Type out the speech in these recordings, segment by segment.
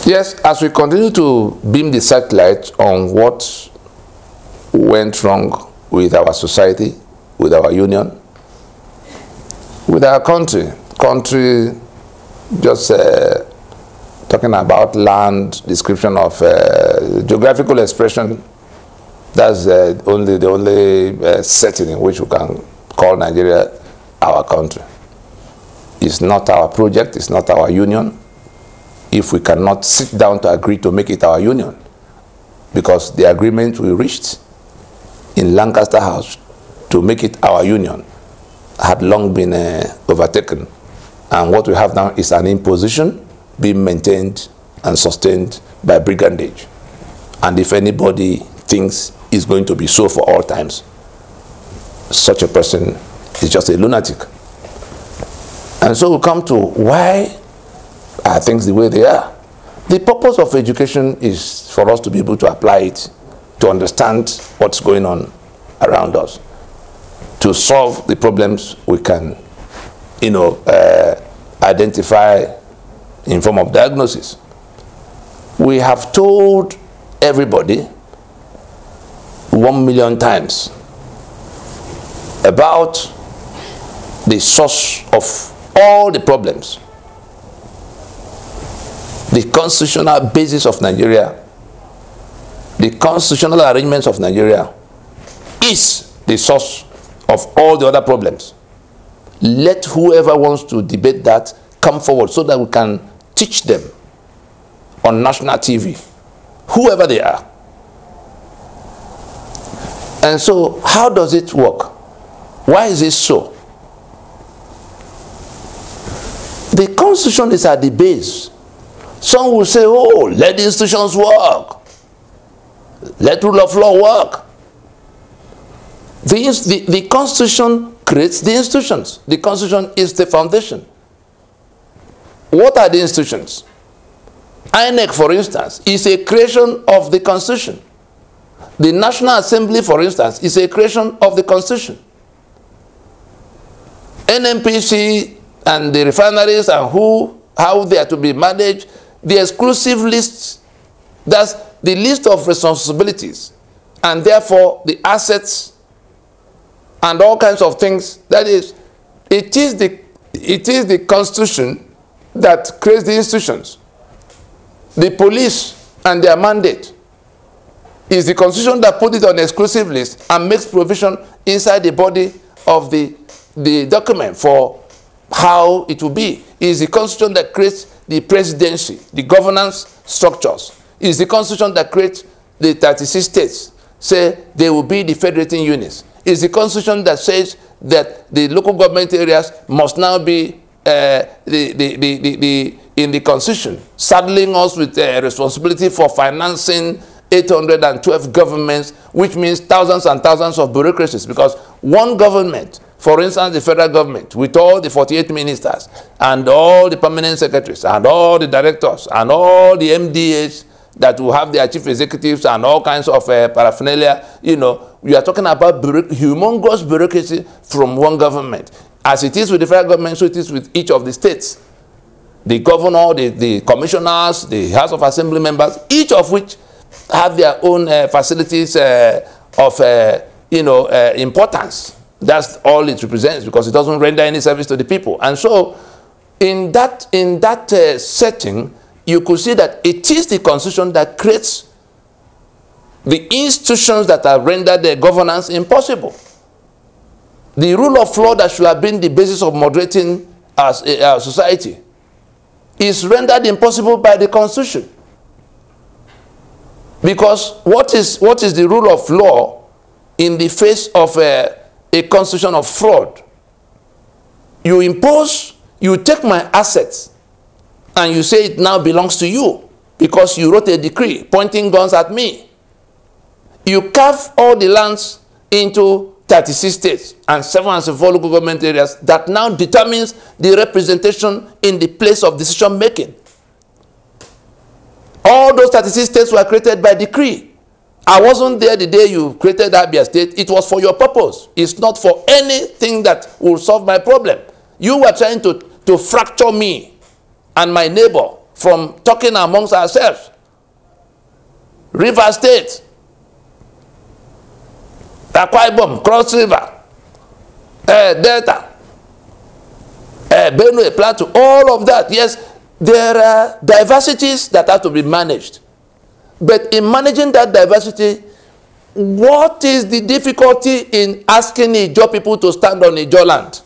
Yes, as we continue to beam the searchlight on what went wrong with our society, with our union, with our country, just talking about land, description of geographical expression, that's the only setting in which we can call Nigeria our country. It's not our project, it's not our union, if we cannot sit down to agree to make it our union, because the agreement we reached in Lancaster House to make it our union had long been overtaken, and what we have now is an imposition being maintained and sustained by brigandage. And if anybody thinks it's going to be so for all times, such a person is just a lunatic. And so we come to why are things the way they are. The purpose of education is for us to be able to apply it, to understand what's going on around us, to solve the problems we can, identify in form of diagnosis. We have told everybody 1 million times about the source of all the problems. The constitutional basis of Nigeria, the constitutional arrangements of Nigeria is the source of all the other problems. Let whoever wants to debate that come forward so that we can teach them on national TV, whoever they are. And so, how does it work? Why is it so? The Constitution is at the base. Some will say, oh, let the institutions work. Let rule of law work. The Constitution creates the institutions. The Constitution is the foundation. What are the institutions? INEC, for instance, is a creation of the Constitution. The National Assembly, for instance, is a creation of the Constitution. NNPC and the refineries and how they are to be managed, the exclusive list, that's the list of responsibilities, and therefore the assets and all kinds of things. That is, it is the Constitution that creates the institutions. The police and their mandate is the Constitution that put it on the exclusive list and makes provision inside the body of the document for how it will be. It is the Constitution that creates the presidency, the governance structures. It is the Constitution that creates the 36 states, say they will be the federating units. It is the Constitution that says that the local government areas must now be in the Constitution, saddling us with responsibility for financing 812 governments, which means thousands and thousands of bureaucracies, because one government, for instance, the federal government, with all the 48 ministers and all the permanent secretaries and all the directors and all the MDAs that will have their chief executives and all kinds of paraphernalia, we are talking about humongous bureaucracy from one government. As it is with the federal government, so it is with each of the states. The governor, the commissioners, the House of Assembly members, each of which have their own facilities of importance. That's all it represents, because it doesn't render any service to the people. And so in that setting, you could see that it is the Constitution that creates the institutions that have rendered their governance impossible. The rule of law that should have been the basis of moderating our society is rendered impossible by the Constitution. Because what is the rule of law in the face of a constitution of fraud? You take my assets and you say it now belongs to you because you wrote a decree pointing guns at me. You carve all the lands into 36 states and 704 local government areas that now determines the representation in the place of decision making. All those 36 states were created by decree. I wasn't there the day you created Abia State. It was for your purpose. It's not for anything that will solve my problem. You were trying to fracture me and my neighbor from talking amongst ourselves. River State, Akwa Ibom, Cross River, Delta, Benue, Plateau, all of that. Yes, there are diversities that have to be managed. But in managing that diversity, what is the difficulty in asking Ijaw people to stand on Ijaw land?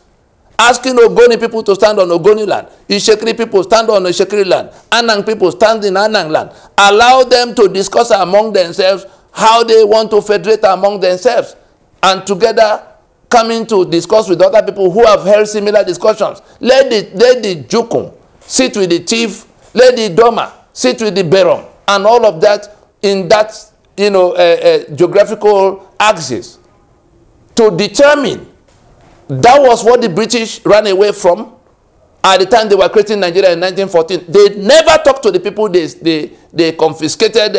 Asking Ogoni people to stand on Ogoni land. Ishekiri people stand on Ishekiri land. Anang people stand in Anang land. Allow them to discuss among themselves how they want to federate among themselves. And together coming to discuss with other people who have held similar discussions. Let the Jukun sit with the chief. Let the Doma sit with the Berom. And all of that in that, geographical axis. To determine. That was what the British ran away from at the time they were creating Nigeria in 1914. They never talked to the people. They confiscated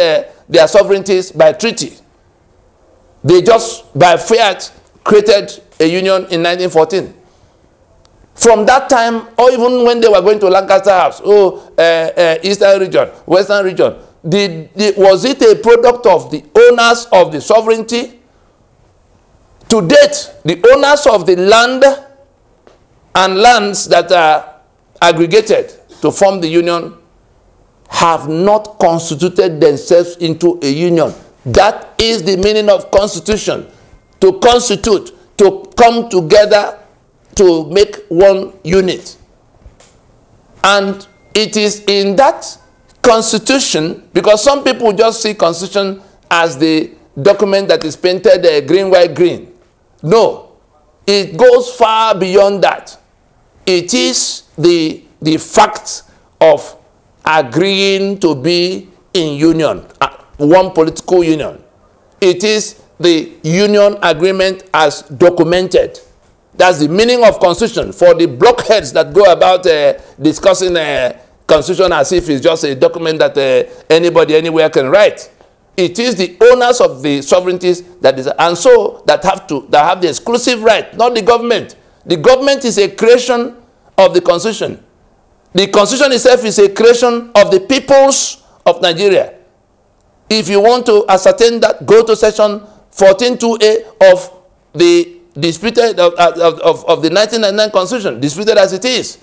their sovereignties by treaty. They just, by fiat, created a union in 1914. From that time, or even when they were going to Lancaster House, Eastern region, Western region, was it a product of the owners of the sovereignty? To date, the owners of the land and lands that are aggregated to form the union have not constituted themselves into a union. That is the meaning of constitution. To constitute, to come together to make one unit. And it is in that constitution, because some people just see constitution as the document that is painted green, white, green. No, it goes far beyond that. It is the fact of agreeing to be in union, one political union. It is the union agreement as documented. That's the meaning of constitution. For the blockheads that go about discussing constitution as if it's just a document that anybody anywhere can write. It is the owners of the sovereignties that have the exclusive right, not the government. The government is a creation of the constitution. The constitution itself is a creation of the peoples of Nigeria. If you want to ascertain that, go to section 14.2a of the disputed of the 1999 constitution, disputed as it is.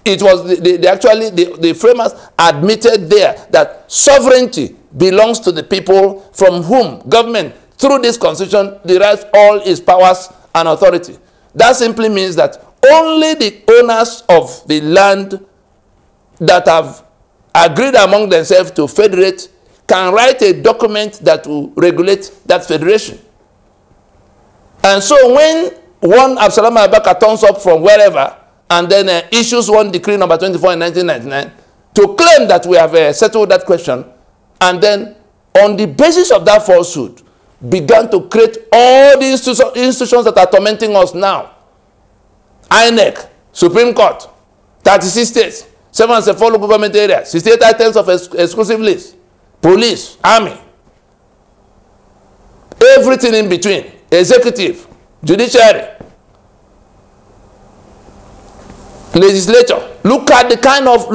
It was the framers admitted there that sovereignty belongs to the people, from whom government, through this constitution, derives all its powers and authority. That simply means that only the owners of the land that have agreed among themselves to federate can write a document that will regulate that federation. And so when one Absalom Abaka turns up from wherever and then issues one decree number 24 in 1999 to claim that we have settled that question, and then on the basis of that falsehood began to create all the institutions that are tormenting us now. INEC, Supreme Court, 36 states, 704 local government areas, 68 items of exclusive list, police, army, everything in between, executive, judiciary, legislature. Look at the kind of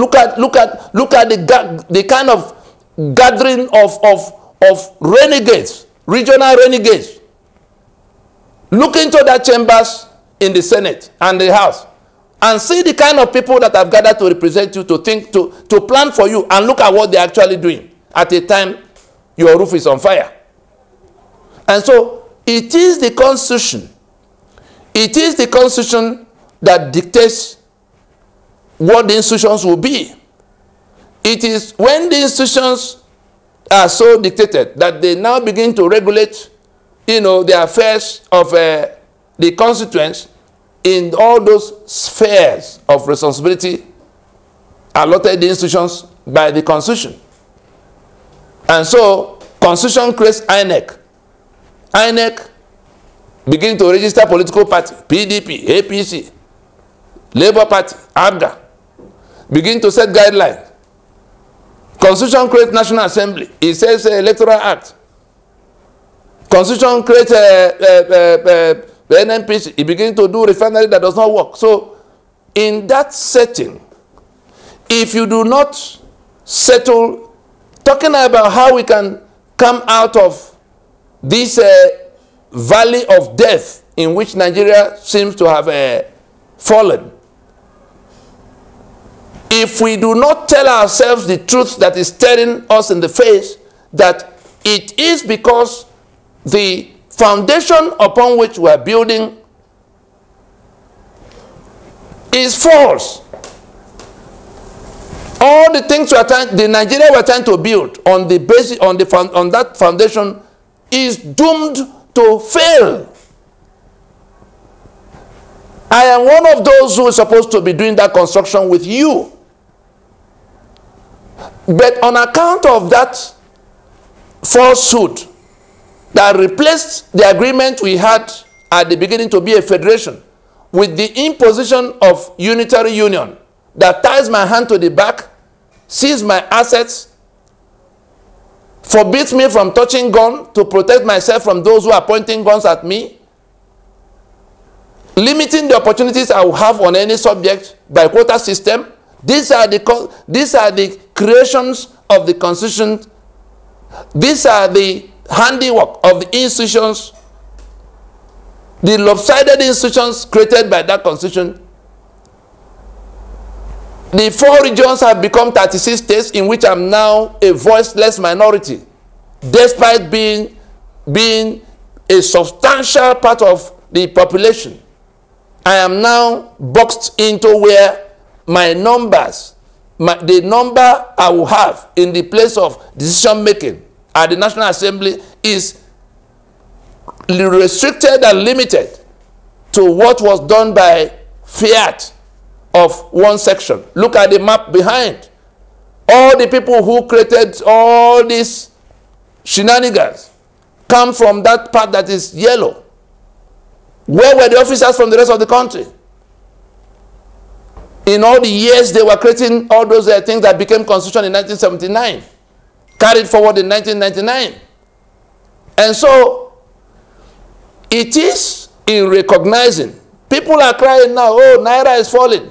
the kind of gathering of renegades, regional renegades. Look into that chambers in the Senate and the House and see the kind of people that have gathered to represent you, to think, to plan for you, and look at what they're actually doing at a time your roof is on fire. And so it is the Constitution. It is the Constitution that dictates what the institutions will be. It is when the institutions are so dictated that they now begin to regulate, the affairs of the constituents in all those spheres of responsibility allotted the institutions by the Constitution. And so, Constitution creates INEC. INEC begin to register political party, PDP, APC, Labour Party, ABGA, begin to set guidelines. Constitution creates National Assembly. It says Electoral Act. Constitution creates the NNPC. It begins to do refinery that does not work. So, in that setting, if you do not settle, talking about how we can come out of this valley of death in which Nigeria seems to have fallen. If we do not tell ourselves the truth that is staring us in the face, that it is because the foundation upon which we are building is false. All the things the Nigeria we are trying to build on the basis, on that foundation, is doomed to fail. I am one of those who is supposed to be doing that construction with you. But on account of that falsehood that replaced the agreement we had at the beginning to be a federation with the imposition of unitary union that ties my hand to the back, seizes my assets, forbids me from touching gun to protect myself from those who are pointing guns at me, limiting the opportunities I will have on any subject by quota system. These are the creations of the Constitution. These are the handiwork of the institutions, the lopsided institutions created by that Constitution. The 4 regions have become 36 states in which I'm now a voiceless minority, despite being a substantial part of the population. I am now boxed into where my numbers, the number I will have in the place of decision making at the National Assembly is restricted and limited to what was done by fiat of one section. Look at the map behind. All the people who created all these shenanigans come from that part that is yellow. Where were the officers from the rest of the country? In all the years they were creating all those things that became constitution in 1979, carried forward in 1999. And so it is in recognizing. People are crying now, oh, Naira is falling.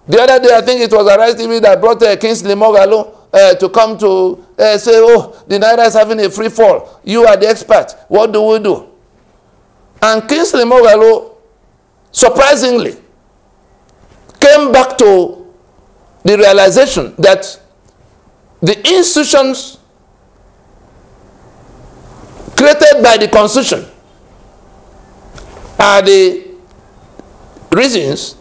The other day, I think it was Arise TV that brought Kingsley Moghalu to come to say, oh, the Naira is having a free fall. You are the expert. What do we do? And Kingsley Moghalu, surprisingly, came back to the realization that the institutions created by the Constitution are the reasons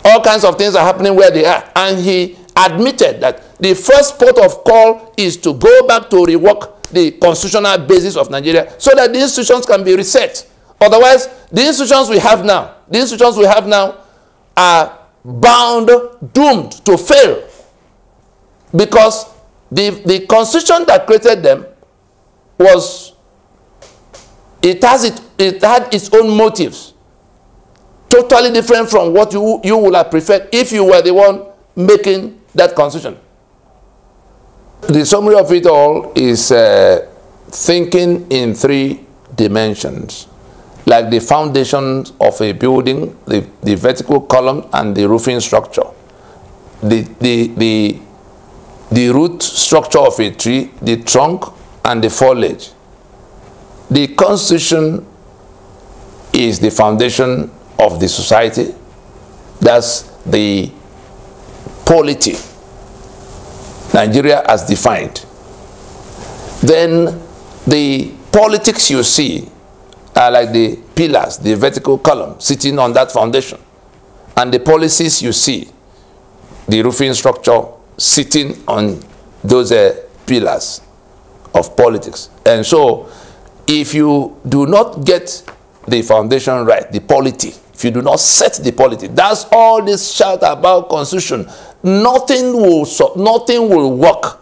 all kinds of things are happening where they are. And he admitted that the first port of call is to go back to rework the constitutional basis of Nigeria so that the institutions can be reset. Otherwise, the institutions we have now are bound, doomed to fail, because the constitution that created them it had its own motives, totally different from what you would have preferred if you were the one making that constitution. The summary of it all is thinking in 3 dimensions. Like the foundation of a building, the vertical column and the roofing structure. The root structure of a tree, the trunk and the foliage. The Constitution is the foundation of the society. That's the polity Nigeria has defined. Then the politics you see are like the pillars, the vertical column sitting on that foundation. And the policies you see, the roofing structure sitting on those pillars of politics. And so, if you do not get the foundation right, the polity, if you do not set the polity, that's all this shout about constitution. Nothing will work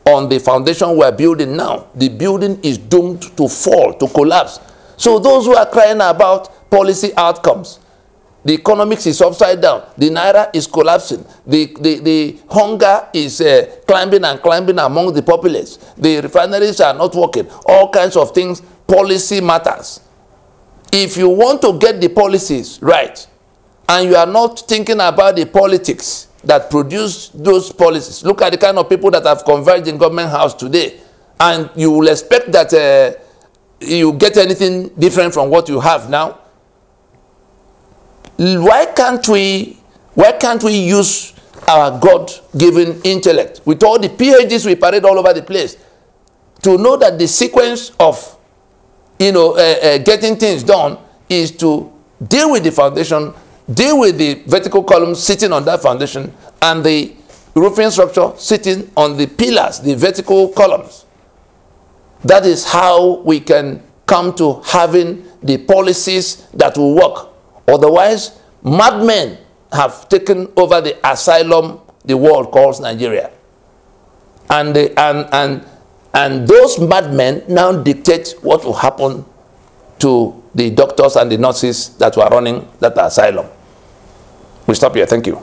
on the foundation we're building now. The building is doomed to fall, to collapse. So those who are crying about policy outcomes, the economics is upside down, the Naira is collapsing, the hunger is climbing and climbing among the populace, the refineries are not working, all kinds of things, policy matters. If you want to get the policies right, and you are not thinking about the politics that produced those policies. Look at the kind of people that have converged in government house today. And you will expect that you get anything different from what you have now. Why can't we use our God-given intellect with all the PhDs we parade all over the place to know that the sequence of getting things done is to deal with the foundation, deal with the vertical columns sitting on that foundation, and the roofing structure sitting on the pillars, the vertical columns. That is how we can come to having the policies that will work. Otherwise, madmen have taken over the asylum the world calls Nigeria. And those madmen now dictate what will happen to the doctors and the nurses that were running that asylum. We stop here. Thank you.